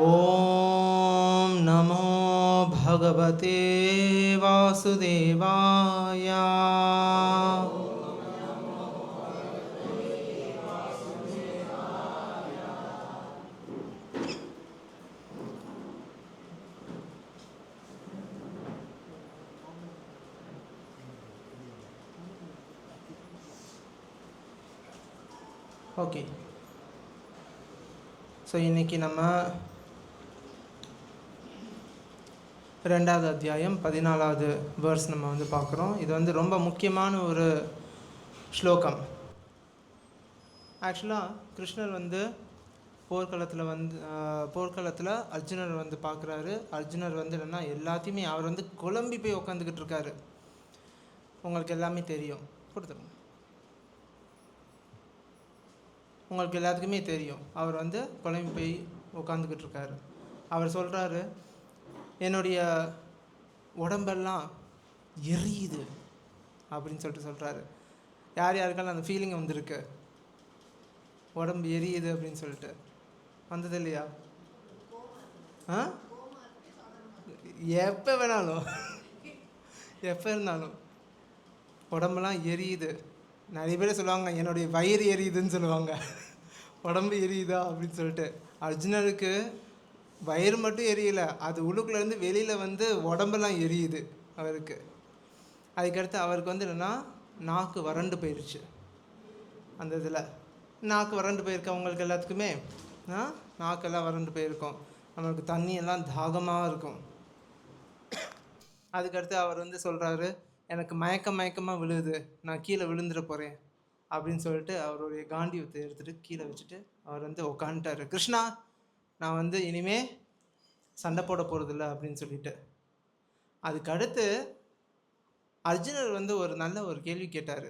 ஓம் நமோ பகவதே வாசுதேவாய. Okay, so இன்றைக்கி நம்ம 2வது அத்தியாயம் 14வது வேர்ஸ் நம்ம வந்து பார்க்குறோம். இது வந்து ரொம்ப முக்கியமான ஒரு ஸ்லோகம். ஆக்சுவலாக கிருஷ்ணர் வந்து போர்க்களத்தில் அர்ஜுனர் வந்து பார்க்குறாரு. அர்ஜுனர் வந்து என்னென்னா எல்லாத்தையுமே அவர் வந்து குழம்பி போய் உட்காந்துக்கிட்டு இருக்காரு. உங்களுக்கு எல்லாமே தெரியும், கொடுத்துருங்க. உங்களுக்கு எல்லாத்துக்குமே தெரியும், அவர் வந்து குழம்பி போய் உட்காந்துக்கிட்டு இருக்காரு. அவர் சொல்கிறாரு, என்னுடைய உடம்பெல்லாம் எரியுது அப்படின்னு சொல்கிறாரு. யார் யாருக்கெல்லாம் அந்த ஃபீலிங் வந்துருக்கு, உடம்பு எரியுது அப்படின்னு சொல்லிட்டு வந்தது இல்லையா? எப்போ வேணாலும் எப்போ இருந்தாலும் உடம்பெல்லாம் எரியுது. நிறைய பேர் சொல்லுவாங்க என்னுடைய வயிறு எரியுதுன்னு சொல்லுவாங்க. உடம்பு எரியுதா அப்படின்னு சொல்லிட்டு. அர்ஜுனருக்கு வயிறு மட்டும் எரியலை, அது உள்ளுக்குள்ளேருந்து வெளியில் வந்து உடம்பெல்லாம் எரியுது அவருக்கு. அதுக்கடுத்து அவருக்கு வந்து என்னென்னா நாக்கு வறண்டு போயிடுச்சு. அந்த இதில் நாக்கு வறண்டு போயிருக்க அவங்களுக்கு எல்லாத்துக்குமே நாக்கெல்லாம் வறண்டு போயிருக்கும். நம்மளுக்கு தண்ணியெல்லாம் தாகமாக இருக்கும். அதுக்கடுத்து அவர் வந்து சொல்கிறாரு, எனக்கு மயக்கமாக விழுது, நான் கீழே விழுந்துட போகிறேன் அப்படின்னு சொல்லிட்டு அவருடைய காண்டியத்தை எடுத்துகிட்டு கீழே வச்சுட்டு அவர் வந்து உட்காந்துட்டாரு. கிருஷ்ணா, நான் வந்து இனிமே சண்டை போட போகிறதில்ல அப்படின்னு சொல்லிட்டு. அதுக்கடுத்து அர்ஜுனர் வந்து ஒரு நல்ல ஒரு கேள்வி கேட்டார்.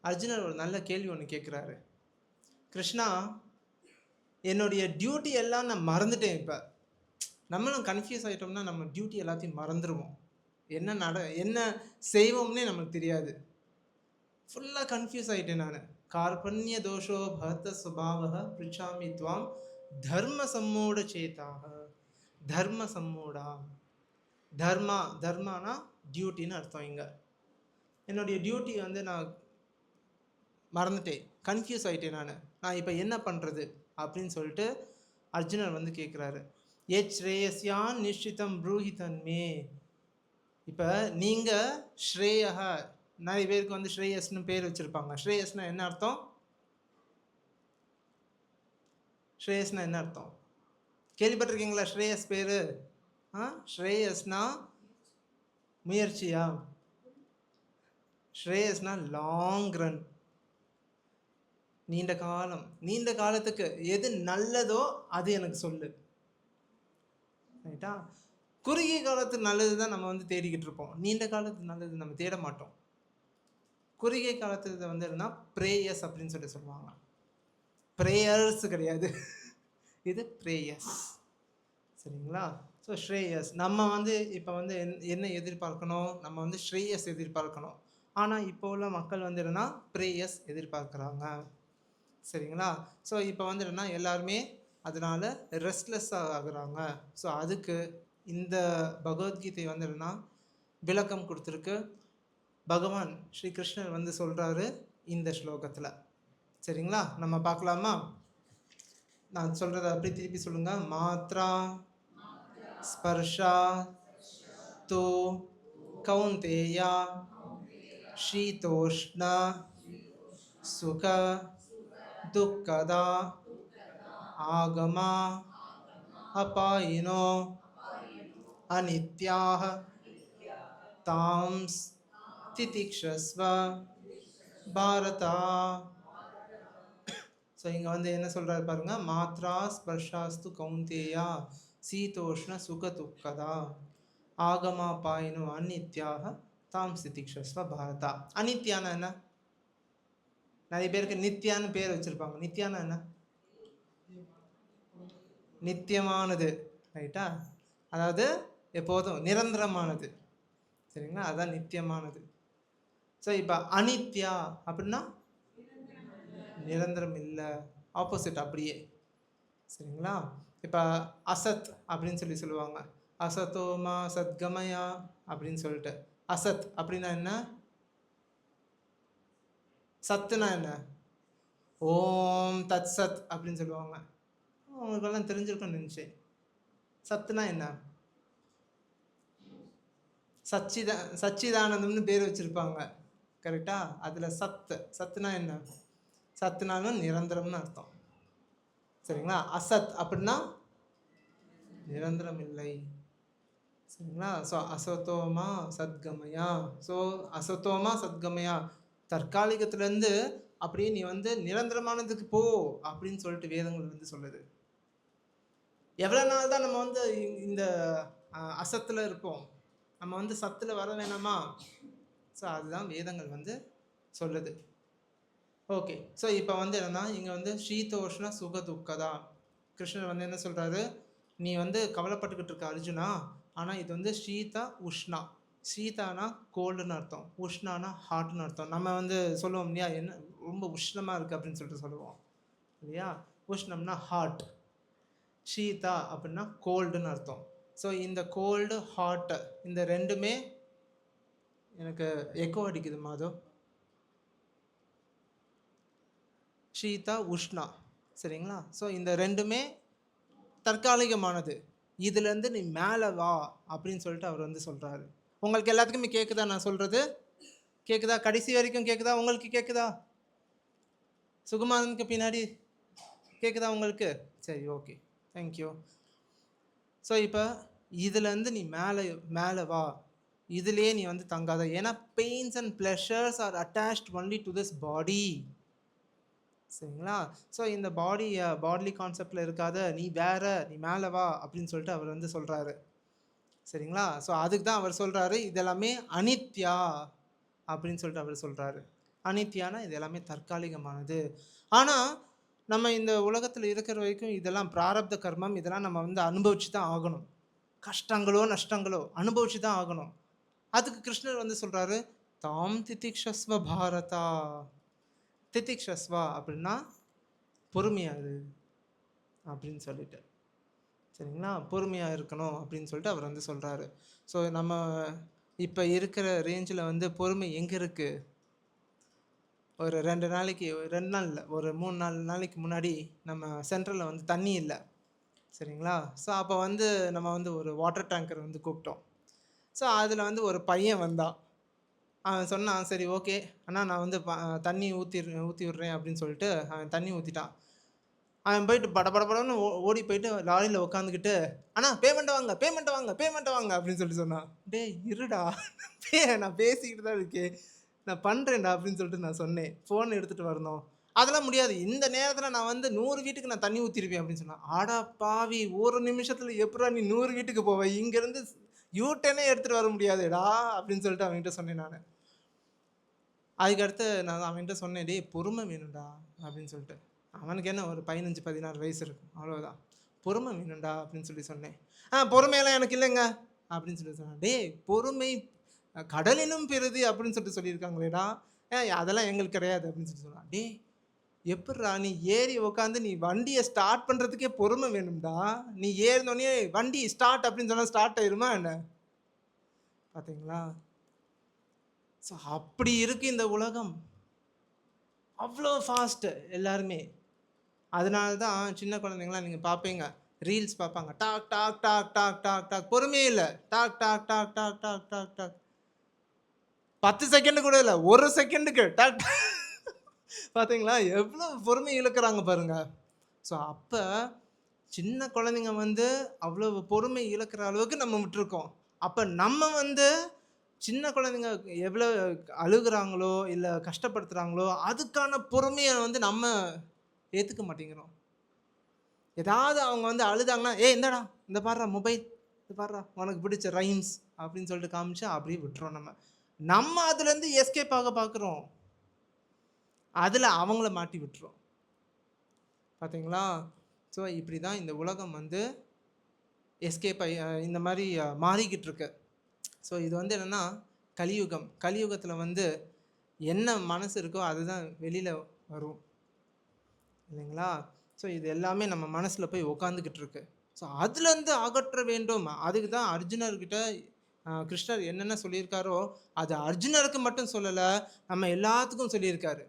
அர்ஜுனர் ஒரு நல்ல கேள்வி ஒன்று கேட்குறாரு. கிருஷ்ணா, என்னுடைய டியூட்டி எல்லாம் நான் மறந்துட்டேன். இப்போ நம்மளும் கன்ஃபியூஸ் ஆகிட்டோம்னா நம்ம டியூட்டி எல்லாத்தையும் மறந்துடுவோம். என்ன செய்வோம்னே நமக்கு தெரியாது. ஃபுல்லாக கன்ஃபியூஸ் ஆகிட்டேன் நான். கார்பண்ய தோஷோ பகத்த சுபாவ பிரிச்சாமி துவாம் தர்ம சம்மூட சேதாக. தர்ம சம்மூடா, தர்மானா டியூட்டின்னு அர்த்தம். இங்கே என்னுடைய டியூட்டி வந்து நான் மறந்துட்டேன், கன்ஃபியூஸ் ஆகிட்டேன் நான் இப்போ என்ன பண்ணுறது அப்படின்னு சொல்லிட்டு அர்ஜுனர் வந்து கேட்குறாரு. ஏச் ஸ்ரேயஸ்யான் நிஷ்டிதம் ப்ரூஹிதன்மே. இப்போ நீங்கள் ஸ்ரேயக, நிறைய பேருக்கு வந்து ஸ்ரேயஸ்னு பேர் வச்சுருப்பாங்க. ஸ்ரேயஸ்னா என்ன அர்த்தம்? ஸ்ரேயஸ்னா என்ன அர்த்தம் கேள்விப்பட்டிருக்கீங்களா? ஸ்ரேயஸ் பேர் ஸ்ரேயஸ்னா முயற்சியா? ஸ்ரேயஸ்னா லாங் ரன், நீண்ட காலத்துக்கு எது நல்லதோ அது எனக்கு சொல்லு. ரைட்டா? குறுகிய காலத்து நல்லது தான் நம்ம வந்து தேடிக்கிட்டு இருப்போம். நீண்ட காலத்து நல்லது நம்ம தேட மாட்டோம். குறுகிய காலத்து வந்து என்னன்னா ப்ரேயர்ஸ் அப்படின்னு சொல்லுவாங்க. ப்ரேயர்ஸ் கிடையாது, இது ப்ரேயர்ஸ். சரிங்களா? ஸோ ஸ்ரேயஸ் நம்ம வந்து இப்போ வந்து என்ன எதிர்பார்க்கணும்? நம்ம வந்து ஸ்ரேயஸ் எதிர்பார்க்கணும். ஆனால் இப்போ உள்ள மக்கள் வந்து என்னென்னா ப்ரேயர்ஸ் எதிர்பார்க்குறாங்க. சரிங்களா? ஸோ இப்போ வந்து என்னென்னா எல்லாருமே அதனால் ரெஸ்ட்லெஸ்ஸாக ஆகுறாங்க. ஸோ அதுக்கு இந்த பகவத்கீதை வந்து என்னென்னா விளக்கம் கொடுத்துருக்கு. பகவான் ஸ்ரீ கிருஷ்ணர் வந்து சொல்கிறாரு இந்த ஸ்லோகத்தில். சரிங்களா? நம்ம பார்க்கலாமா? நான் சொல்கிறத அப்படி திருப்பி சொல்லுங்கள். மாத்ரா ஸ்பர்ஷா தோ கௌந்தேயா ஷீதோஷ்ண சுக துக்கதா ஆகமா அபாயினோ அனித்யாக தாம்ஸ் திதிக்ஷஸ்வ பாரதா. ஸோ இங்கே வந்து என்ன சொல்கிறாரு பாருங்க. மாத்ரா ஸ்பர்ஷாஸ்து கௌந்தேயா சீதோஷ்ண சுக துக்கதா ஆகமா பாயினோ அனித்யாக தாம் திதிக்ஷஸ்வ பாரதா. அனித்யானா என்ன? நிறைய பேருக்கு நித்யான்னு பேர் வச்சுருப்பாங்க. நித்யானா என்ன? நித்தியமானது. ரைட்டா? அதாவது எப்போதும் நிரந்தரமானது. சரிங்களா? அதுதான் நித்தியமானது. ஸோ இப்போ அனித்யா அப்படின்னா நிரந்தரம் இல்லை, ஆப்போசிட் அப்படியே. சரிங்களா? இப்ப அசத் அப்படின்னு சொல்லுவாங்க. அசதோமா சத்கமயா அப்படின்னு சொல்லிட்டு. அசத் அப்படின்னா என்ன? சத்துனா என்ன? ஓம் தத் சத் அப்படின்னு சொல்லுவாங்க. உங்களுக்கெல்லாம் தெரிஞ்சிருக்கும்னு நினைச்சேன். சத்துனா என்ன? சச்சிதானந்தம்னு பேர் வச்சிருப்பாங்க. கரெக்டா? அதுல சத்துனா என்ன? சத்துனாலும் நிரந்தரம்னு அர்த்தம். சரிங்களா? அசத் அப்படின்னா நிரந்தரம் இல்லை. சரிங்களா? ஸோ அசத்தோமா சத்கமயா. ஸோ அசத்தோமா சத்கமயா, தற்காலிகத்திலேருந்து அப்படியே நீ வந்து நிரந்தரமானதுக்கு போ அப்படின்னு சொல்லிட்டு வேதங்கள் வந்து சொல்லுது. எவ்வளோ நாள் தான் நம்ம வந்து இந்த அசத்தில் இருப்போம், நம்ம வந்து சத்தில் வர வேணாமா? ஸோ அதுதான் வேதங்கள் வந்து சொல்லுது. ஓகே. ஸோ இப்போ வந்து என்னன்னா, இங்கே வந்து ஷீதோஷ்ண சுக துக்கதா, கிருஷ்ணர் வந்து என்ன சொல்கிறாரு, நீ வந்து கவலைப்பட்டுக்கிட்டு இருக்க அர்ஜுனா, ஆனால் இது வந்து ஷீதா உஷ்ணா. ஷீதானா கோல்டுன்னு அர்த்தம், உஷ்ணானா ஹாட்னு அர்த்தம். நம்ம வந்து சொல்லுவோம் இல்லையா, என்ன ரொம்ப உஷ்ணமாக இருக்குது அப்படின்னு சொல்லிட்டு சொல்லுவோம் இல்லையா. உஷ்ணம்னா ஹாட், ஷீதா அப்படின்னா கோல்டுன்னு அர்த்தம். ஸோ இந்த கோல்டு ஹாட் இந்த ரெண்டுமே எனக்கு எக்கோ அடிக்குது மாதவ். ஷீதா உஷ்ணா, சரிங்களா? ஸோ இந்த ரெண்டுமே தற்காலிகமானது. இதுலேருந்து நீ மேலே வா அப்படின்னு சொல்லிட்டு அவர் வந்து சொல்கிறாரு. உங்களுக்கு எல்லாத்துக்குமே கேட்குதா நான் சொல்கிறது? கேட்குதா? கடைசி வரைக்கும் கேட்குதா? உங்களுக்கு கேட்குதா? சுகுமாரனுக்கு பின்னாடி கேட்குதா உங்களுக்கு? சரி, ஓகே, தேங்க்யூ. ஸோ இப்போ இதுலேருந்து நீ மேலே மேலே வா, இதுலேயே நீ வந்து தங்காத. ஏன்னா pains and pleasures are attached only to this body. சரிங்களா? ஸோ இந்த பாட்லி கான்செப்டில் இருக்காத, நீ வேற, நீ மேலே வா அப்படின்னு சொல்லிட்டு அவர் வந்து சொல்கிறாரு. சரிங்களா? ஸோ அதுக்கு தான் அவர் சொல்கிறாரு, இதெல்லாமே அனித்யா அப்படின்னு சொல்லிட்டு அவர் சொல்கிறாரு. அனித்யானா இது எல்லாமே தற்காலிகமானது. ஆனால் நம்ம இந்த உலகத்தில் இருக்கிற வரைக்கும் இதெல்லாம் பிராரப்த கர்மம், இதெல்லாம் நம்ம வந்து அனுபவிச்சு தான் ஆகணும். கஷ்டங்களோ நஷ்டங்களோ அனுபவிச்சு தான் ஆகணும். அதுக்கு கிருஷ்ணர் வந்து சொல்கிறாரு, தாம் திதிக்ஷஸ்வ பாரதா. திதிக்ஷஸ்வா அப்படின்னா பொறுமையாது அப்படின்னு சொல்லிட்டு. சரிங்களா? பொறுமையாக இருக்கணும் அப்படின்னு சொல்லிட்டு அவர் வந்து சொல்கிறாரு. ஸோ நம்ம இப்போ இருக்கிற ரேஞ்சில் வந்து பொறுமை எங்கே இருக்குது? ஒரு 2 நாளைக்கு, 2 நாள் இல்லை, ஒரு 3 நாளைக்கு முன்னாடி நம்ம சென்ட்ரலில் வந்து தண்ணி இல்லை. சரிங்களா? ஸோ அப்போ வந்து நம்ம வந்து ஒரு வாட்டர் டேங்கர் வந்து கூப்பிட்டோம். ஸோ அதில் வந்து ஒரு பையன் வந்தான். அவன் சொன்னான், சரி ஓகே அண்ணா, நான் வந்து தண்ணி ஊற்றி விட்றேன் அப்படின்னு சொல்லிட்டு அவன் தண்ணி ஊற்றிட்டான். அவன் போயிட்டு படபடபடன்னு ஓடி போயிட்டு லாரியில் உட்காந்துக்கிட்டு, அண்ணா பேமெண்ட்டை வாங்க, பேமெண்ட்டை வாங்க, பேமெண்ட்டை வாங்க அப்படின்னு சொல்லிட்டு சொன்னான். டேய் இருடா, நான் பேசிக்கிட்டு தான் இருக்கேன், நான் பண்ணுறேன்டா அப்படின்னு சொல்லிட்டு நான் சொன்னேன். ஃபோன் எடுத்துகிட்டு வரணும், அதெல்லாம் முடியாது, இந்த நேரத்தில் நான் வந்து 100 வீட்டுக்கு நான் தண்ணி ஊற்றிருப்பேன் அப்படின்னு சொன்னான். ஆடா பாவி, ஒரு நிமிஷத்தில் எப்படா நீ 100 வீட்டுக்கு போவேன், இங்கேருந்து யூட்டனே எடுத்துகிட்டு வர முடியாதுடா அப்படின்னு சொல்லிட்டு அவன்கிட்ட சொன்னேன் நான். அதுக்கடுத்து நான் அவன்கிட்ட சொன்னேன், டேய் பொறுமை வேணும்டா அப்படின்னு சொல்லிட்டு. அவனுக்கு என்ன ஒரு 15-16 வயசு இருக்கும், அவ்வளோதான். பொறுமை வேணும்டா அப்படின்னு சொல்லி சொன்னேன். பொறுமையெல்லாம் எனக்கு இல்லைங்க அப்படின்னு சொல்லி சொன்னான். டேய் பொறுமை கடலினும் பெறுது அப்படின்னு சொல்லிட்டு சொல்லியிருக்காங்களேடா, அதெல்லாம் எங்களுக்கு கிடையாது அப்படின்னு சொல்லி சொன்னான். டேய் எப்பட்றா, நீ ஏறி உட்காந்து நீ வண்டியை ஸ்டார்ட் பண்ணுறதுக்கே பொறுமை வேணும்டா, நீ ஏறினோடனே வண்டி ஸ்டார்ட் அப்படின்னு சொன்னால் ஸ்டார்ட் ஆயிருமா என்ன? பார்த்தீங்களா? ஸோ அப்படி இருக்கு இந்த உலகம், அவ்வளோ ஃபாஸ்ட்டு எல்லாருமே. அதனால தான் சின்ன குழந்தைங்களாம் நீங்கள் பார்ப்பீங்க, ரீல்ஸ் பார்ப்பாங்க, டாக் டாக் டாக் டாக் டாக் டாக், பொறுமையே இல்லை, டாக் டாக் டாக் டாக் டாக் டாக் டாக், 10 செகண்டு கூட இல்லை, 1 செகண்டுக்கு டாக். பார்த்தீங்களா எவ்வளோ பொறுமை இழக்கிறாங்க பாருங்க. ஸோ அப்போ சின்ன குழந்தைங்க வந்து அவ்வளோ பொறுமை இழக்கிற அளவுக்கு நம்ம விட்டுருக்கோம். அப்போ நம்ம வந்து சின்ன குழந்தைங்க எவ்வளோ அழுகுறாங்களோ இல்லை கஷ்டப்படுத்துகிறாங்களோ அதுக்கான பொறுமையை வந்து நம்ம ஏற்றுக்க மாட்டேங்கிறோம். ஏதாவது அவங்க வந்து அழுதாங்கன்னா, இந்தடா இந்த பாடுறா மொபைல், இது பாடுறா உனக்கு பிடிச்ச ரைம்ஸ் அப்படின்னு சொல்லிட்டு காமிச்சா அப்படியே விட்டுறோம். நம்ம அதுலேருந்து எஸ்கேப் ஆக பார்க்குறோம், அதில் அவங்கள மாட்டி விட்டுறோம். பார்த்தீங்களா? ஸோ இப்படி தான் இந்த உலகம் வந்து எஸ்கேப் ஆகி இந்த மாதிரி மாறிக்கிட்டு இருக்கு. ஸோ இது வந்து என்னென்னா கலியுகம். கலியுகத்தில் வந்து என்ன மனசு இருக்கோ அதுதான் வெளியில் வரும் இல்லைங்களா? ஸோ இது எல்லாமே நம்ம மனசில் போய் உக்காந்துக்கிட்டு இருக்கு. ஸோ அதுலேருந்து அகற்ற வேண்டும். அதுக்கு தான் அர்ஜுனர்கிட்ட கிருஷ்ணர் என்னென்ன சொல்லியிருக்காரோ அது அர்ஜுனருக்கு மட்டும் சொல்லலை, நம்ம எல்லாத்துக்கும் சொல்லியிருக்காரு.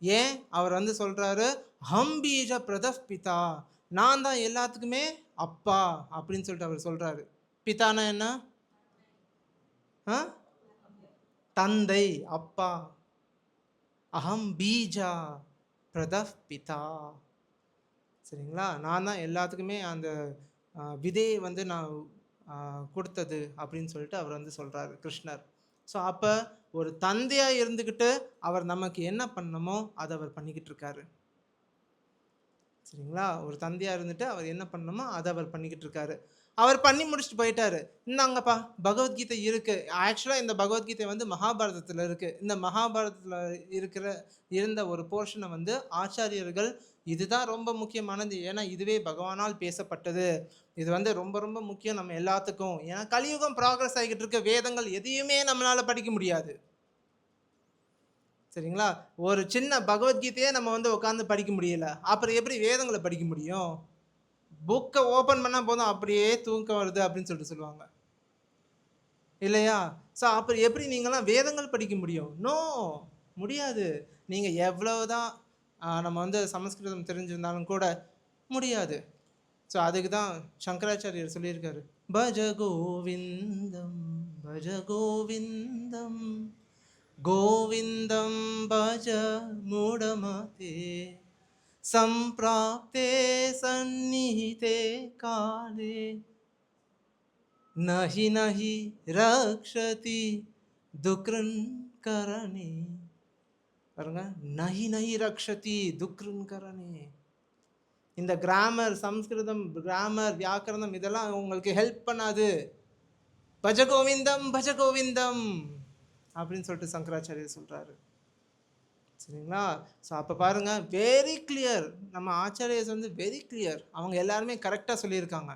ஏன் அவர் வந்து சொல்கிறாரு, ஹம் பீஜ பிரதப் பிதா, நான் தான் எல்லாத்துக்குமே அப்பா அப்படின்னு சொல்லிட்டு அவர் சொல்கிறாரு. பிதானா என்ன? தந்தை, அப்பா. அகம் பீஜா பிரதப் பிதா. சரிங்களா? நான் தான் எல்லாத்துக்குமே அந்த விதையை வந்து நான் கொடுத்தது அப்படின்னு சொல்லிட்டு அவர் வந்து சொல்கிறாரு கிருஷ்ணர். ஸோ அப்போ ஒரு தந்தையாக இருந்துக்கிட்டு அவர் நமக்கு என்ன பண்ணணுமோ அதை அவர் பண்ணிக்கிட்டு இருக்காரு. சரிங்களா? ஒரு தந்தையாக இருந்துட்டு அவர் என்ன பண்ணணுமோ அதை அவர் பண்ணிக்கிட்டு இருக்காரு. அவர் பண்ணி முடிச்சுட்டு போயிட்டாரு. இந்தாங்கப்பா பகவத்கீதை இருக்குது. ஆக்சுவலாக இந்த பகவத்கீதை வந்து மகாபாரதத்தில் இருக்குது. இந்த மகாபாரதத்தில் இருந்த ஒரு போர்ஷனை வந்து ஆச்சாரியர்கள் இதுதான் ரொம்ப முக்கியமானது, ஏன்னா இதுவே பகவானால் பேசப்பட்டது, இது வந்து ரொம்ப ரொம்ப முக்கியம் நம்ம எல்லாத்துக்கும். ஏன்னா கலியுகம் ப்ராக்ரஸ் ஆகிக்கிட்டு இருக்க, வேதங்கள் எதையுமே நம்மளால் படிக்க முடியாது. சரிங்களா? ஒரு சின்ன பகவத்கீதையே நம்ம வந்து உட்காந்து படிக்க முடியல, அப்புறம் எப்படி வேதங்களை படிக்க முடியும்? புக்கை ஓப்பன் பண்ணால் போதும் அப்படியே தூக்கம் வருது அப்படின்னு சொல்லிட்டு சொல்லுவாங்க இல்லையா? ஸோ அப்புறம் எப்படி நீங்களாம் வேதங்கள் படிக்க முடியும்? நோ, முடியாது. நீங்கள் எவ்வளவுதான் நம்ம வந்து சமஸ்கிருதம் தெரிஞ்சிருந்தாலும் கூட முடியாது. ஸோ அதுக்கு தான் சங்கராச்சாரியர் சொல்லியிருக்காரு, பஜ கோவிந்தம் பஜ கோவிந்தம் கோவிந்தம் பஜ மூடமதே संप्राप्ते सन्निहिते काले नहि नहि रक्षति दुकृन् करणे. பாருங்க, நஹி நஹி ரக்ஷதி துக்ருன் கரணே. இந்த கிராமர், சம்ஸ்கிருதம் கிராமர், வியாக்கரணம் இதெல்லாம் உங்களுக்கு ஹெல்ப் பண்ணாது. பஜ கோவிந்தம் பஜ கோவிந்தம் அப்படின்னு சொல்லிட்டு சங்கராச்சாரியர் சொல்றாரு. சரிங்களா? ஸோ அப்போ பாருங்கள், வெரி கிளியர். நம்ம ஆச்சாரியர்ஸ் வந்து வெரி கிளியர். அவங்க எல்லாருமே கரெக்டாக சொல்லியிருக்காங்க.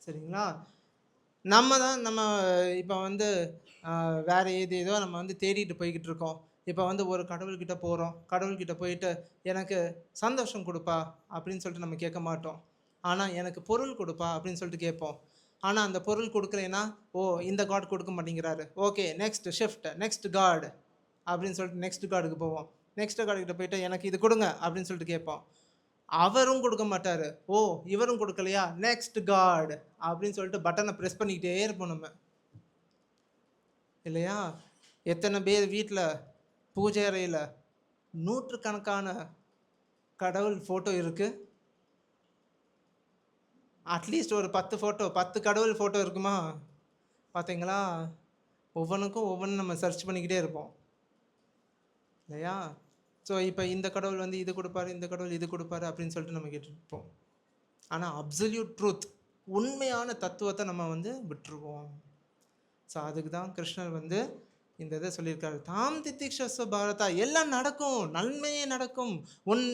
சரிங்களா? நம்ம இப்போ வந்து வேறு ஏதோ நம்ம வந்து தேடிட்டு போய்கிட்டு இருக்கோம். இப்போ வந்து ஒரு கடவுள்கிட்ட போகிறோம். கடவுள்கிட்ட போயிட்டு எனக்கு சந்தோஷம் கொடுப்பா அப்படின்னு சொல்லிட்டு நம்ம கேட்க மாட்டோம். ஆனால் எனக்கு பொருள் கொடுப்பா அப்படின்னு சொல்லிட்டு கேட்போம். ஆனால் அந்த பொருள் கொடுக்கலைன்னா, ஓ இந்த காட் கொடுக்க மாட்டேங்கிறாரு, okay next shift, next card அப்படின்னு சொல்லிட்டு நெக்ஸ்ட் கார்டுக்கு போவோம். நெக்ஸ்ட் கார்டுக்கிட்ட போயிட்டு எனக்கு இது கொடுங்க அப்படின்னு சொல்லிட்டு கேட்போம். அவரும் கொடுக்க மாட்டார். ஓ இவரும் கொடுக்கலையா, நெக்ஸ்ட் கார்டு அப்படின்னு சொல்லிட்டு பட்டனை ப்ரெஸ் பண்ணிக்கிட்டே இருப்போம் நம்ம, இல்லையா? எத்தனை பேர் வீட்டில் பூஜை அறையில் நூற்றுக்கணக்கான கடவுள் ஃபோட்டோ இருக்குது. அட்லீஸ்ட் ஒரு 10 ஃபோட்டோ, 10 கடவுள் ஃபோட்டோ இருக்குமா? பார்த்தீங்களா? ஒவ்வொன்றுக்கும் ஒவ்வொன்று நம்ம சர்ச் பண்ணிக்கிட்டே இருப்போம், இல்லையா? ஸோ இப்போ இந்த கடவுள் வந்து இது கொடுப்பாரு, இந்த கடவுள் இது கொடுப்பாரு அப்படின்னு சொல்லிட்டு நம்ம கேட்டுருப்போம். ஆனால் அப்சல்யூட் ட்ரூத், உண்மையான தத்துவத்தை நம்ம வந்து விட்டுருவோம். ஸோ அதுக்கு தான் கிருஷ்ணர் வந்து இந்த இதை சொல்லியிருக்காரு, தாம் திதிக்ஷஸ்வ பாரதா, எல்லாம் நடக்கும், நன்மையே நடக்கும், உன்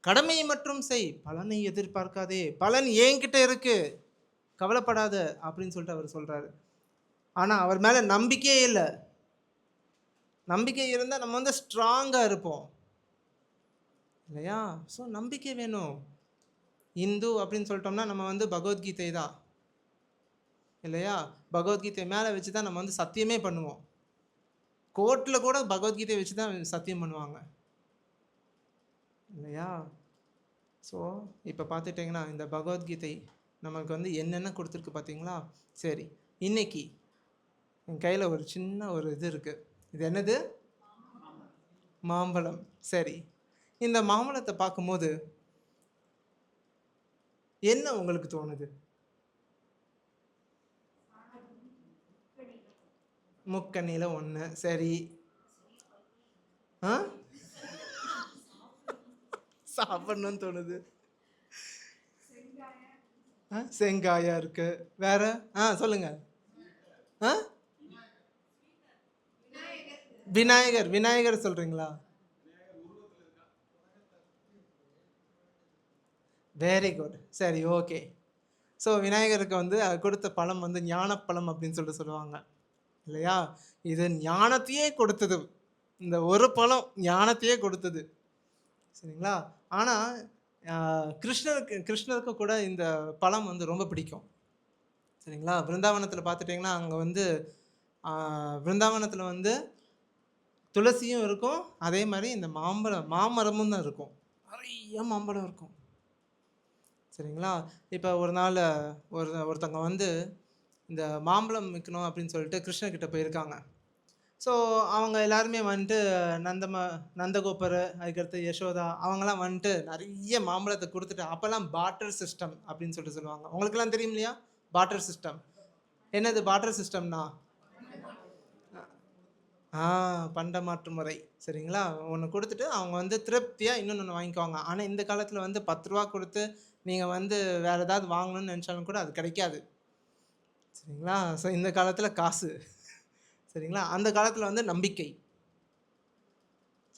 கடமையை மற்றும் செய், பலனை எதிர்பார்க்காதே, பலன் என்கிட்ட இருக்கு, கவலைப்படாத அப்படின்னு சொல்லிட்டு அவர் சொல்கிறாரு. ஆனால் அவர் மேலே நம்பிக்கையே இல்லை. நம்பிக்கை இருந்தால் நம்ம வந்து ஸ்ட்ராங்காக இருப்போம், இல்லையா? ஸோ நம்பிக்கை வேணும். இந்து அப்படின்னு சொல்லிட்டோம்னா நம்ம வந்து பகவத்கீதை தான், இல்லையா? பகவத்கீதை மேலே வச்சு தான் நம்ம வந்து சத்தியமே பண்ணுவோம். கோர்ட்டில் கூட பகவத்கீதையை வச்சு தான் சத்தியம் பண்ணுவாங்க, இல்லையா? ஸோ இப்போ பார்த்துட்டிங்கன்னா இந்த பகவத்கீதை நமக்கு வந்து என்னென்ன கொடுத்துருக்கு பார்த்தீங்களா? சரி, இன்னைக்கு என் கையில் ஒரு சின்ன ஒரு இது இருக்குது. இது என்னது? மாம்பழம். சரி, இந்த மாம்பழத்தை பார்க்கும்போது என்ன உங்களுக்கு தோணுது? முக்கணியில் ஒன்று. சரி, சாப்பிடணும்னு தோணுது. செங்காயா இருக்கு. வேற சொல்லுங்க. விநாயகர். விநாயகர் சொல்றீங்களா? Very good. சரி, ஓகே. ஸோ விநாயகருக்கு வந்து கொடுத்த பழம் வந்து ஞானப்பழம் அப்படின்னு சொல்லிட்டு சொல்லுவாங்க, இல்லையா? இது ஞானத்தையே கொடுத்தது, இந்த ஒரு பழம் ஞானத்தையே கொடுத்தது, சரிங்களா? ஆனால் கிருஷ்ணருக்கு கூட இந்த பழம் வந்து ரொம்ப பிடிக்கும். சரிங்களா? பிருந்தாவனத்தில பார்த்துட்டீங்கன்னா, அங்க வந்து ஆ பிருந்தாவனத்தில வந்து துளசியும் இருக்கும். அதே மாரி இந்த மாமரமும் தான் இருக்கும். நெறைய மாம்பழம் இருக்கும். சரிங்களா? இப்ப ஒரு நாள் ஒருத்தவங்க வந்து இந்த மாம்பழம் விக்கணும் அப்படின்னு சொல்லிட்டு கிருஷ்ணர்கிட்ட போயிருக்காங்க. ஸோ அவங்க எல்லாருமே வந்துட்டு நந்தகோபர், அதுக்கடுத்து யசோதா அவங்கலாம் வந்துட்டு நெறைய மாம்பழத்த குடுத்துட்டு அப்பலாம் பார்ட்டர் சிஸ்டம் அப்படின்னு சொல்லிட்டு சொல்லுவாங்க. உங்களுக்கெல்லாம் தெரியும் இல்லையா? Barter system. என்னது பார்ட்டர் சிஸ்டம்னா? ஆ பண்டமாற்று முறை. சரிங்களா? ஒண்ணு குடுத்துட்டு அவங்க வந்து திருப்தியா இன்னொன்னு வாங்கிக்குவாங்க. ஆனா இந்த காலத்துல வந்து ரூ. 10 குடுத்து நீங்க வந்து வேற ஏதாவது வாங்கணும்னு நெனச்சாலும் கூட அது கிடைக்காது. சரிங்களா? ஸோ இந்த காலத்துல காசு. சரிங்களா? அந்த காலத்துல வந்து நம்பிக்கை.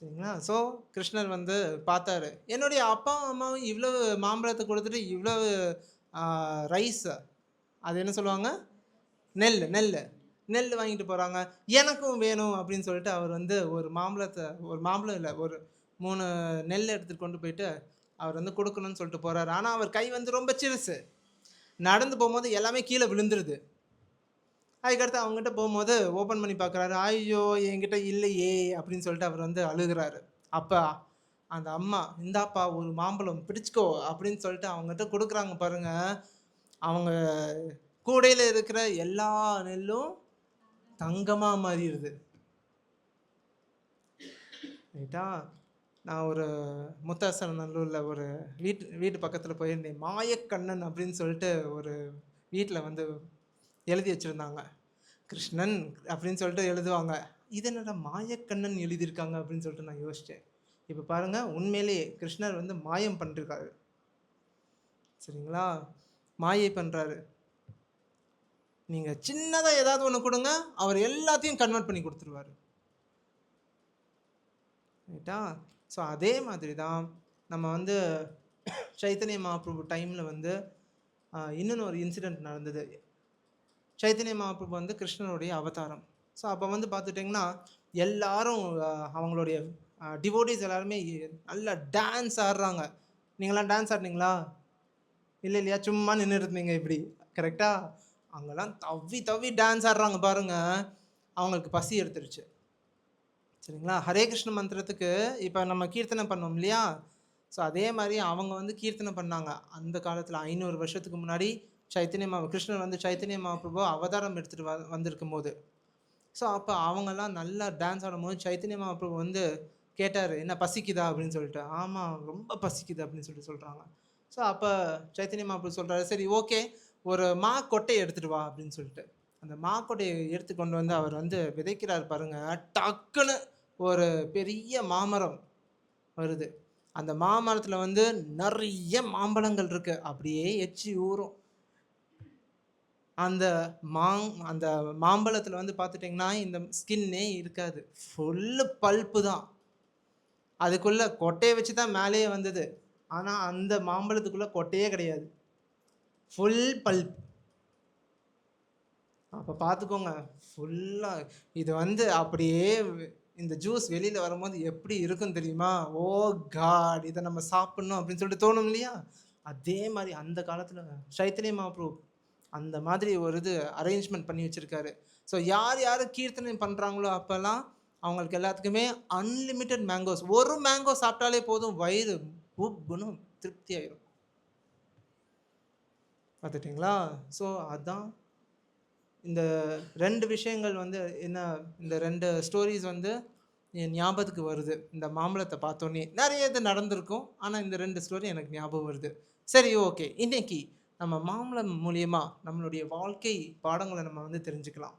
சரிங்களா? ஸோ கிருஷ்ணர் வந்து பார்த்தாரு. என்னுடைய அப்பா, அம்மாவும் இவ்வளவு மாம்பழத்த குடுத்துட்டு இவ்வளவு ஆ ரைஸ் அது என்ன சொல்லுவாங்க? நெல்லு. நெல்லு வாங்கிட்டு போறாங்க. எனக்கும் வேணும் அப்படின்னு சொல்லிட்டு அவர் வந்து ஒரு மாம்பழம் இல்ல, ஒரு 3 நெல் எடுத்துட்டு கொண்டு போயிட்டு, அவர் வந்து குடுக்கணும்னு சொல்லிட்டு போறாரு. ஆனா, அவர் கை வந்து ரொம்ப சிறுசு. நடந்து போம்போது எல்லாமே கீழ விழுந்துருது. அதுக்கடுத்து அவங்ககிட்ட போம்போது ஓப்பன் பண்ணி பார்க்குறாரு. "ஐயோ! என்கிட்ட இல்லையே!" அப்படின்னு சொல்லிட்டு அவர் வந்து அழுகுறாரு. அப்ப அந்த அம்மா, "இந்தாப்பா ஒரு மாம்பழம் பிடிச்சுக்கோ" அப்படின்னு சொல்லிட்டு அவங்ககிட்ட குடுக்குறாங்க பாருங்க. அவங்க கூடையில இருக்கிற எல்லா நெல்லும் தங்கமா மாறிருது. ரைட்டா? நான் ஒரு முத்தாசனல்லூர்ல ஒரு வீட்டு பக்கத்துல போயிருந்தேன். மாயக்கண்ணன் அப்படின்னு சொல்லிட்டு ஒரு வீட்ல வந்து எழுதி வச்சிருந்தாங்க. கிருஷ்ணன் அப்படின்னு சொல்லிட்டு எழுதுவாங்க. இது என்னடா மாயக்கண்ணன் எழுதியிருக்காங்க அப்படின்னு சொல்லிட்டு நான் யோசிச்சேன். இப்ப பாருங்க உண்மையிலேயே கிருஷ்ணர் வந்து மாயம் பண்ணிருக்காரு. சரிங்களா? மாயை பண்றாரு. நீங்க சின்னதா ஏதாவது ஒண்ணு குடுங்க, அவர் எல்லாத்தையும் கன்வெர்ட் பண்ணி குடுத்துருவாரு. ரைட்டா? ஸோ அதே மாதிரி தான் நம்ம வந்து சைத்தன்ய மகாபிரபு டைம்ல வந்து இன்னொன்னு ஒரு இன்சிடென்ட் நடந்தது. சைத்தன்ய மகாபிரபு வந்து கிருஷ்ணனுடைய அவதாரம். ஸோ அப்ப வந்து பார்த்துட்டீங்கன்னா, எல்லாரும் அவங்களுடைய டிவோட்டீஸ் எல்லாருமே நல்லா டான்ஸ் ஆடுறாங்க. நீங்கலாம் டான்ஸ் ஆடுனீங்களா? இல்லையா? சும்மா நின்னுட்டு இருந்தீங்க இப்படி. கரெக்ட்டா? அங்கலாம் தவ்வி தவ்வி டான்ஸ் ஆடுறாங்க பாருங்க. அவங்களுக்கு பசி எடுத்துருச்சு. சரிங்களா? ஹரே கிருஷ்ண மந்திரத்துக்கு இப்ப நம்ம கீர்த்தனை பண்ணோம் இல்லையா? ஸோ அதே மாரி அவங்க வந்து கீர்த்தனை பண்ணாங்க. அந்த காலத்துல 500 வருஷத்துக்கு முன்னாடி கிருஷ்ணர் வந்து சைத்தன்ய மகாபிரபு அவதாரம் எடுத்துட்டு வந்திருக்கும்போது. ஸோ அப்ப அவங்கலாம் நல்லா டான்ஸ் ஆடும்போது சைத்தன்ய மகாபிரபு வந்து கேட்டாரு, "என்ன பசிக்குதா?" அப்படின்னு சொல்லிட்டு. "ஆமா, ரொம்ப பசிக்குது" அப்படின்னு சொல்லிட்டு சொல்றாங்க. ஸோ அப்ப சைத்தன்ய மகாபிரபு சொல்றாரு, "சரி ஓகே, ஒரு கொட்டைய எடுத்துட்டு வா" அப்படின்னு சொல்லிட்டு. அந்த கொட்டைய எடுத்து கொண்டு வந்து அவர் வந்து விதைக்கிறார் பாருங்க. டக்குன்னு ஒரு பெரிய மாமரம் வருது. அந்த மாமரத்துல வந்து நெறைய மாம்பழங்கள் இருக்கு. அப்படியே எச்சி ஊறும். அந்த அந்த மாம்பழத்துல வந்து பார்த்துட்டீங்கன்னா, இந்த ஸ்கின்னே இருக்காது. ஃபுல்லு பல்ப்பு தான். அதுக்குள்ள கொட்டைய வச்சு தான் மேலேயே வந்தது. ஆனா, அந்த மாம்பழத்துக்குள்ள கொட்டையே கிடையாது. Full bulb. அப்ப பார்த்துக்கோங்க. ஃபுல்லா இது வந்து அப்படியே இந்த ஜூஸ் வெளியில வரும்போது எப்படி இருக்கும் தெரியுமா? ஓ காட்! இத நம்ம சாப்பிடணும் அப்படின்னு சொல்லிட்டு தோணும் இல்லையா? அதே மாரி அந்த காலத்துல சைத்தன்ய மகாபிரபு அந்த மாதிரி ஒரு இது அரேஞ்ச்மென்ட் பண்ணி வச்சிருக்காரு. ஸோ யார் யாரு கீர்த்தனை பண்றாங்களோ அப்பலாம் அவங்களுக்கு எல்லாத்துக்குமே அன்லிமிட்டட் மேங்கோஸ். ஒரு மேங்கோ சாப்பிட்டாலே போதும் வயிறு உப்புன்னு திருப்தி ஆயிரும். பார்த்துட்டீங்களா? ஸோ அதான் இந்த 2 விஷயங்கள் வந்து என்ன இந்த 2 ஸ்டோரீஸ் வந்து என் ஞாபகத்துக்கு வருது. இந்த மாம்பழத்த பார்த்தோனே. நெறைய இது நடந்திருக்கும். ஆனா இந்த 2 ஸ்டோரி எனக்கு ஞாபகம் வருது. சரி ஓகே. இன்னைக்கு நம்ம மாம்பழம் மூலியமா நம்மளுடைய வாழ்க்கை பாடங்கள நம்ம வந்து தெரிஞ்சுக்கலாம்.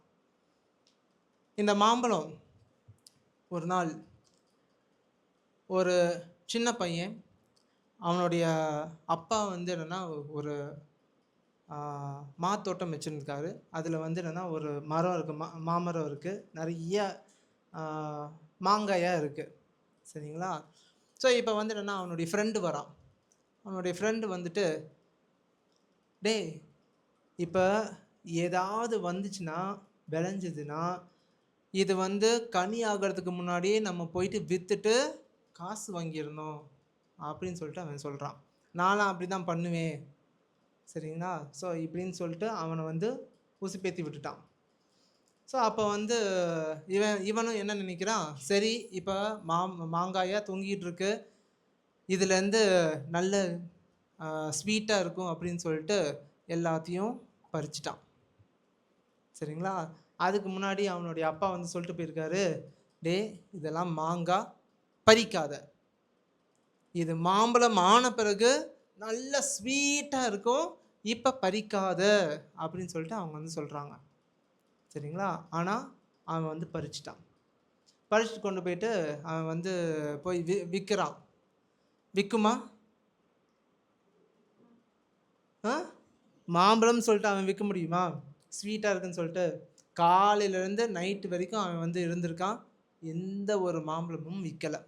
இந்த மாம்பழம் ஒரு நாள் ஒரு சின்ன பையன் அவனுடைய அப்பா வந்து என்னன்னா ஒரு ஆ மாத்தோட்டம் வச்சிருந்திருக்காரு. அதில வந்து என்னன்னா ஒரு மரம் இருக்கு. மாமரம் இருக்கு. நெறைய ஆ மாங்காயா இருக்கு. சரிங்களா? ஸோ இப்ப வந்து என்னன்னா அவனுடைய ஃப்ரெண்ட் வரான். அவனுடைய ஃப்ரெண்ட் வந்துட்டு, "டேய்! இப்ப ஏதாவது வந்துச்சுன்னா, விளைஞ்சதுன்னா, இது வந்து கனி ஆகுறதுக்கு முன்னாடியே நம்ம போயிட்டு வித்துட்டு காசு வாங்கிரணும்." அப்படின்னு சொல்லிட்டு அவன் சொல்றான். நான்லாம் அப்படி தான் பண்ணுவேன். சரிங்களா? ஸோ இப்படின்னு சொல்லிட்டு அவனை வந்து உசுப்பேத்தி விட்டுட்டான். ஸோ அப்போ வந்து இவனும் என்ன நினைக்கிறான், சரி இப்போ மாங்காயா தொங்கிட்டு இருக்கு, இதுலேருந்து நல்ல ஸ்வீட்டாக இருக்கும் அப்படின்னு சொல்லிட்டு எல்லாத்தையும் பறிச்சிட்டான். சரிங்களா? அதுக்கு முன்னாடி அவனுடைய அப்பா வந்து சொல்லிட்டு போயிருக்காரு, டே இதெல்லாம் மாங்காய் பறிக்காத, இது மாம்பழம் ஆன பிறகு நல்ல ஸ்வீட்டாக இருக்கும், இப்போ பறிக்காத அப்படின்னு சொல்லிட்டு அவங்க வந்து சொல்கிறாங்க. சரிங்களா? ஆனால் அவன் வந்து பறிச்சிட்டான். பறிச்சுட்டு கொண்டு போயிட்டு அவன் வந்து போய் விற்கிறான். விற்குமா? மாம்பழம்னு சொல்லிட்டு அவன் விற்க முடியுமா? ஸ்வீட்டாக இருக்குன்னு சொல்லிட்டு காலையிலேருந்து நைட்டு வரைக்கும் அவன் வந்து இருந்திருக்கான், எந்த ஒரு மாம்பழமும் விற்கலை.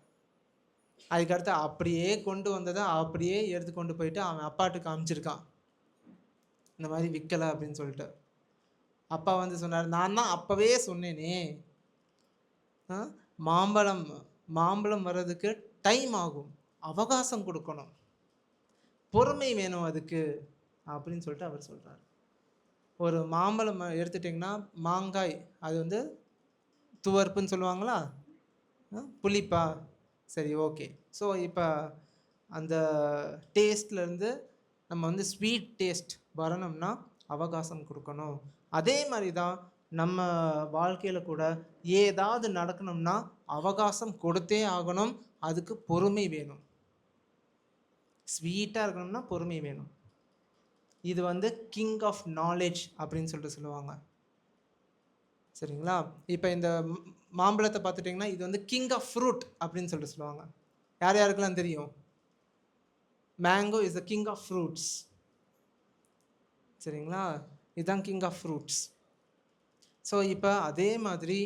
அதுக்கடுத்து அப்படியே கொண்டு வந்ததை அப்படியே எடுத்து கொண்டு போயிட்டு அவன் அப்பாட்டு காமிச்சிருக்கான், இந்த மாதிரி விற்கலை அப்படின்னு சொல்லிட்டு. அப்பா வந்து சொன்னார், நான் தான் அப்போவே சொன்னேனே, மாம்பழம் வர்றதுக்கு டைம் ஆகும், அவகாசம் கொடுக்கணும், பொறுமை வேணும் அதுக்கு அப்படின்னு சொல்லிட்டு அவர் சொல்கிறார். ஒரு மாம்பழம் எடுத்துட்டிங்கன்னா மாங்காய் அது வந்து துவர்ப்புன்னு சொல்லுவாங்களா, புளிப்பா, சரி ஓகே. ஸோ இப்போ அந்த டேஸ்ட்லேருந்து நம்ம வந்து ஸ்வீட் டேஸ்ட் வரணும்னா அவகாசம் கொடுக்கணும். அதே மாதிரி தான் நம்ம வாழ்க்கையில் கூட ஏதாவது நடக்கணும்னா அவகாசம் கொடுத்தே ஆகணும், அதுக்கு பொறுமை வேணும். ஸ்வீட்டாக இருக்கணும்னா பொறுமை வேணும். இது வந்து கிங் ஆஃப் நாலேஜ் அப்படின்னு சொல்லிட்டு சொல்லுவாங்க. சரிங்களா? இப்போ இந்த மாம்பழத்தை பார்த்துட்டிங்கன்னா இது வந்து கிங் ஆஃப் ஃப்ரூட் அப்படின்னு சொல்லிட்டு சொல்லுவாங்க. யார் யாருக்கெல்லாம் தெரியும்? Mango is the king of fruits. சரிங்களா? இதுதான் கிங் ஆஃப் ஃப்ரூட்ஸ். ஸோ இப்போ அதே மாதிரி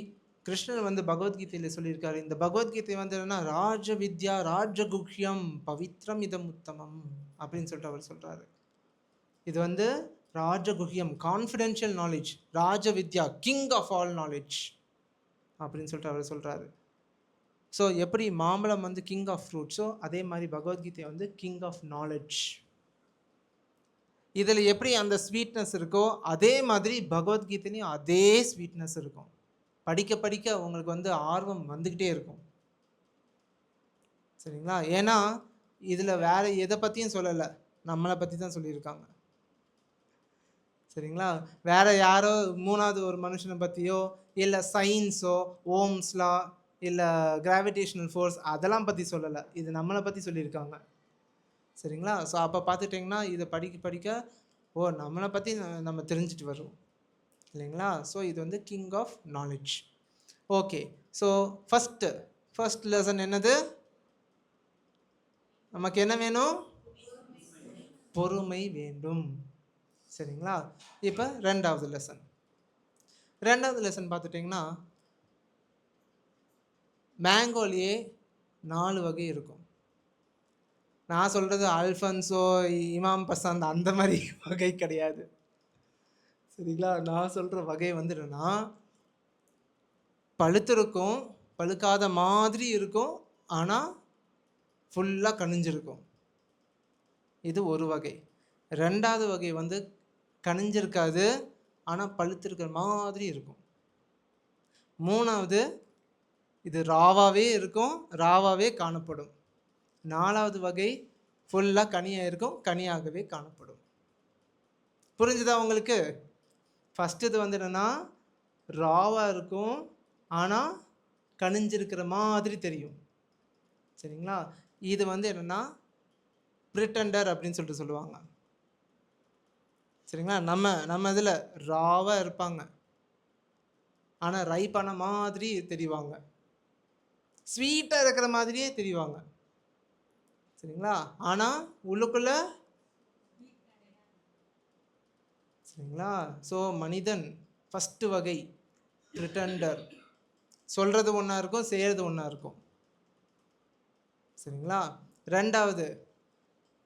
கிருஷ்ணர் வந்து பகவத்கீதையில் சொல்லியிருக்காரு. இந்த பகவத்கீதை வந்து என்னன்னா ராஜ வித்யா ராஜகுஹ்யம் பவித்ரம் இதம் உத்தமம் அப்படின்னு சொல்லிட்டு அவர் சொல்கிறாரு. இது வந்து ராஜகுஹ்யம், confidential knowledge, Raja Vidya, king of all knowledge அப்படின்னு சொல்லிட்டு அவர் சொல்கிறாரு. ஸோ எப்படி மாம்பழம் வந்து கிங் ஆஃப் ஃப்ரூட்ஸோ அதே மாதிரி பகவத்கீதை வந்து கிங் ஆஃப் நாலேஜ். இதில் எப்படி அந்த ஸ்வீட்னஸ் இருக்கோ அதே மாதிரி பகவத்கீதைலையும் அதே ஸ்வீட்னஸ் இருக்கும். படிக்க படிக்க உங்களுக்கு வந்து ஆர்வம் வந்துக்கிட்டே இருக்கும். சரிங்களா? ஏன்னா இதில் வேற எதை பற்றியும் சொல்லலை, நம்மளை பற்றி தான் சொல்லியிருக்காங்க. சரிங்களா? வேற யாரோ மூணாவது ஒரு மனுஷனை பற்றியோ இல்லை சயின்ஸோ ஓம்ஸ்லா இல்லை கிராவிடேஷனல் ஃபோர்ஸ் அதெல்லாம் பற்றி சொல்லலை, இது நம்மளை பற்றி சொல்லியிருக்காங்க. சரிங்களா? ஸோ அப்போ பார்த்துட்டிங்கன்னா இதை படிக்க படிக்க நம்மளை பற்றி நம்ம தெரிஞ்சுட்டு வரோம் இல்லைங்களா? ஸோ இது வந்து king of knowledge. Okay. So first lesson என்னது? நமக்கு என்ன வேணும்? பொறுமை வேண்டும். சரிங்களா? இப்போ ரெண்டாவது லெசன் பார்த்துட்டிங்கன்னா மேங்கோலேயே 4 வகை இருக்கும். நான் சொல்கிறது அல்ஃபன்சோ இமாம் பசந்த் அந்த மாதிரி வகை கிடையாது. சரிங்களா? நான் சொல்கிற வகை வந்து என்னன்னா பழுத்திருக்கும், பழுக்காத மாதிரி இருக்கும், ஆனால் ஃபுல்லாக கனிஞ்சிருக்கும். இது ஒரு வகை. ரெண்டாவது வகை வந்து கனிஞ்சிருக்காது, ஆனால் பழுத்திருக்கிற மாதிரி இருக்கும். மூணாவது இது ராவாகவே இருக்கும், ராவாகவே காணப்படும். நாலாவது வகை ஃபுல்லாக கனியாக இருக்கும், கனியாகவே காணப்படும். புரிஞ்சுதா உங்களுக்கு? ஃபஸ்ட்டு இது வந்து என்னென்னா ராவாக இருக்கும், ஆனால் கனிஞ்சிருக்கிற மாதிரி தெரியும். சரிங்களா? இது வந்து என்னென்னா ப்ரிட்டண்டர் அப்படின்னு சொல்லிட்டு சொல்லுவாங்க. சரிங்களா? நம்ம இதில் ராவாக இருப்பாங்க, ஆனால் ரைப்பான மாதிரி தெரிவாங்க, ஸ்வீட்டாக இருக்கிற மாதிரியே தெரிவாங்க. சரிங்களா? ஆனால் உள்ளுக்குள்ள சரிங்களா? ஸோ மனிதன் ஃபஸ்ட்டு வகை ப்ரிட்டண்டர், சொல்கிறது ஒன்றா இருக்கும், செய்கிறது ஒன்றா இருக்கும். சரிங்களா? ரெண்டாவது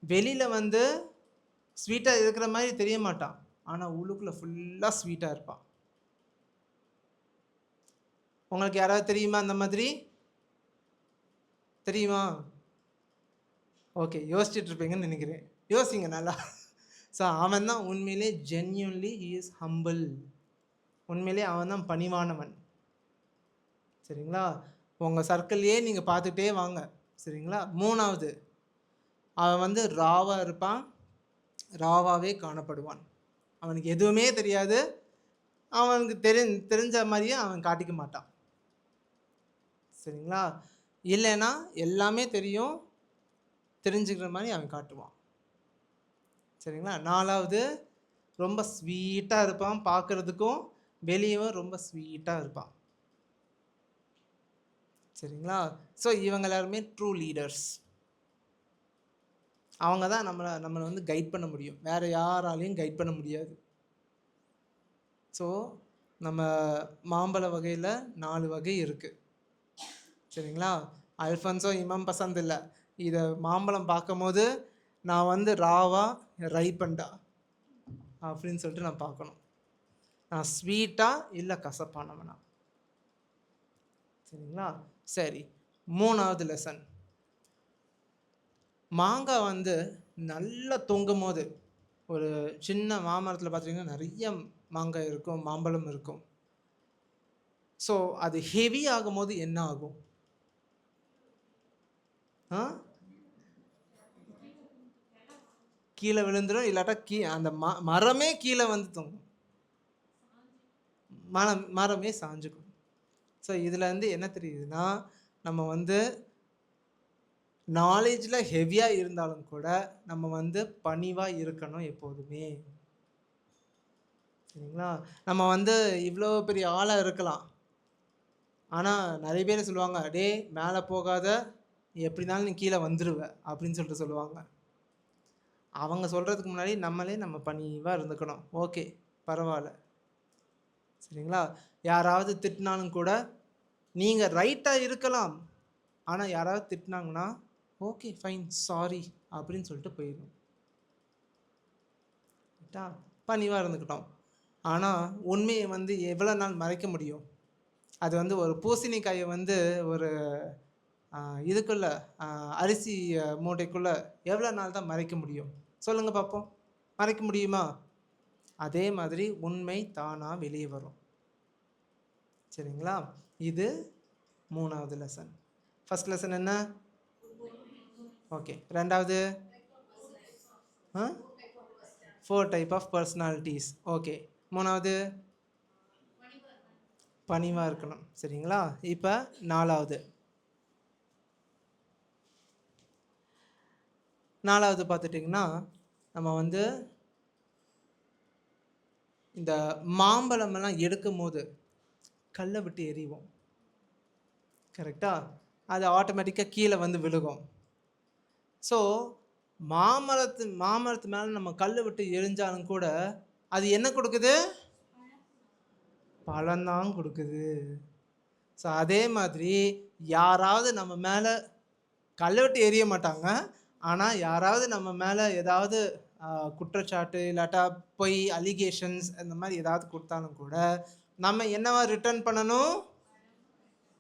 வெளியில் வந்து ஸ்வீட்டாக இருக்கிற மாதிரி தெரிய மாட்டான், ஆனால் உள்ளுக்குள்ளே ஃபுல்லாக ஸ்வீட்டாக இருப்பான். உங்களுக்கு யாராவது தெரியுமா அந்த மாதிரி? தெரியுமா? ஓகே, யோசிச்சுட்டு இருப்பீங்கன்னு நினைக்கிறேன். யோசிங்க நல்லா. ஸோ அவன் தான் உண்மையிலே ஜென்யூன்லி ஹி இஸ் ஹம்பிள். உண்மையிலே அவன் தான் பணிவானவன். சரிங்களா? உங்கள் சர்க்கிள்லேயே நீங்கள் பார்த்துட்டே வாங்க. சரிங்களா? 3வது, அவன் வந்து ராவா இருப்பான், ராவாவே காணப்படுவான். அவனுக்கு எதுவுமே தெரியாது, அவனுக்கு தெரிஞ்ச மாதிரியே அவன் காட்டிக்க மாட்டான். சரிங்களா? இல்லைன்னா எல்லாமே தெரியும், தெரிஞ்சுக்கிற மாதிரி அவன் காட்டுவான். சரிங்களா? 4வது, ரொம்ப ஸ்வீட்டாக இருப்பான், பார்க்குறதுக்கும் வெளியவும் ரொம்ப ஸ்வீட்டாக இருப்பான். சரிங்களா? ஸோ இவங்க எல்லாருமே ட்ரூ லீடர்ஸ். அவங்க தான் நம்மளை வந்து கைட் பண்ண முடியும், வேறு யாராலையும் கைட் பண்ண முடியாது. ஸோ நம்ம மாம்பழ வகையில் 4 வகை இருக்குது. சரிங்களா? அல்ஃபன்ஸோ இமாம் பசந்த் இல்லை, இதை மாம்பழம் பார்க்கும்போது நான் வந்து ராவா ரைப்பண்டா அப்படின்னு சொல்லிட்டு நான் பார்க்கணும். நான் ஸ்வீட்டா இல்லை கசப்பானவனா. சரிங்களா? சரி, 3வது லெசன். மாங்காய் வந்து நல்லா தொங்கும் போது, ஒரு சின்ன மாமரத்தில் பார்த்தீங்கன்னா நிறைய மாங்காய் இருக்கும், மாம்பழம் இருக்கும். ஸோ அது ஹெவி ஆகும் போது என்ன ஆகும்? கீழே விழுந்துடும், இல்லாட்டா அந்த மரமே கீழே வந்து தொங்கும், மரமே சாஞ்சுக்கும். ஸோ இதில் வந்து என்ன தெரியுதுன்னா, நம்ம வந்து நாலேஜில் ஹெவியாக இருந்தாலும் கூட நம்ம வந்து பணிவாக இருக்கணும் எப்போதுமே. சரிங்களா? நம்ம வந்து இவ்வளோ பெரிய ஆளாக இருக்கலாம், ஆனால் நிறைய பேர் சொல்லுவாங்க, டே மேலே போகாத, எப்படினாலும் நீ கீழே வந்துடுவ அப்படின்னு சொல்லிட்டு சொல்லுவாங்க. அவங்க சொல்கிறதுக்கு முன்னாடி நம்ம பணிவாக இருந்துக்கணும். ஓகே, பரவாயில்ல. சரிங்களா? யாராவது திட்டினாலும் கூட நீங்கள் ரைட்டாக இருக்கலாம், ஆனால் யாராவது திட்டினாங்கன்னா ஓகே ஃபைன் சாரி அப்படின்னு சொல்லிட்டு போயிடும். ரைட்டா? பணிவாக இருந்துக்கிட்டோம். ஆனால் உண்மையை வந்து எவ்வளோ நாள் மறைக்க முடியும்? அது வந்து ஒரு பூசணிக்காயை வந்து ஒரு இதுக்குள்ளே அரிசி மூட்டைக்குள்ளே எவ்வளோ நாள் தான் மறைக்க முடியும்? சொல்லுங்கள் பார்ப்போம். மறைக்க முடியுமா? அதே மாதிரி உண்மை தானாக வெளியே வரும். சரிங்களா? இது 3வது லெசன். ஃபர்ஸ்ட் லெசன் என்ன? ஓகே. 2வது 4 டைப் ஆஃப் பர்சனாலிட்டிஸ். ஓகே. 3வது பணிவாக இருக்கணும். சரிங்களா? இப்போ 4வது பார்த்துட்டிங்கன்னா, நம்ம வந்து இந்த மாம்பழமெல்லாம் எடுக்கும் போது கல்லை விட்டு எறிவோம். கரெக்டா? அது ஆட்டோமேட்டிக்காக கீழே வந்து விழுகும். ஸோ மாமரத்து மேலே நம்ம கல் விட்டு எரிஞ்சாலும் கூட அது என்ன கொடுக்குது? பழம்தான் கொடுக்குது. ஸோ அதே மாதிரி யாராவது நம்ம மேலே கல்லை விட்டு எறிய மாட்டாங்க, ஆனால் யாராவது நம்ம மேலே ஏதாவது குற்றச்சாட்டு இல்லாட்டா பொய் அலிகேஷன்ஸ் இந்த மாதிரி ஏதாவது கொடுத்தாலும் கூட நம்ம என்னவா ரிட்டர்ன் பண்ணணும்?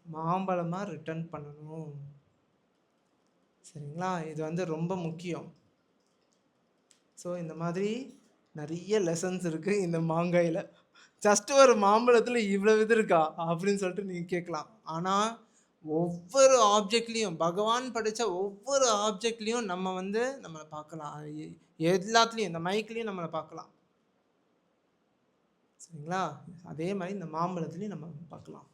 மாம்பழமாக ரிட்டர்ன் பண்ணணும். சரிங்களா? இது வந்து ரொம்ப முக்கியம். ஸோ இந்த மாதிரி நிறைய லெசன்ஸ் இருக்குது இந்த மாங்காயில். ஜஸ்ட் ஒரு மாம்பழத்தில் இவ்வளோ இது இருக்கா அப்படின்னு சொல்லிட்டு நீங்கள் கேட்கலாம். ஆனால் ஒவ்வொரு ஆப்ஜெக்ட்லேயும், பகவான் படித்த ஒவ்வொரு ஆப்ஜெக்ட்லேயும் நம்ம வந்து நம்மளை பார்க்கலாம். எல்லாத்துலேயும், இந்த மைக்லேயும் நம்மளை பார்க்கலாம். சரிங்களா? அதே மாதிரி இந்த மாம்பழத்துலேயும் நம்ம பார்க்கலாம்.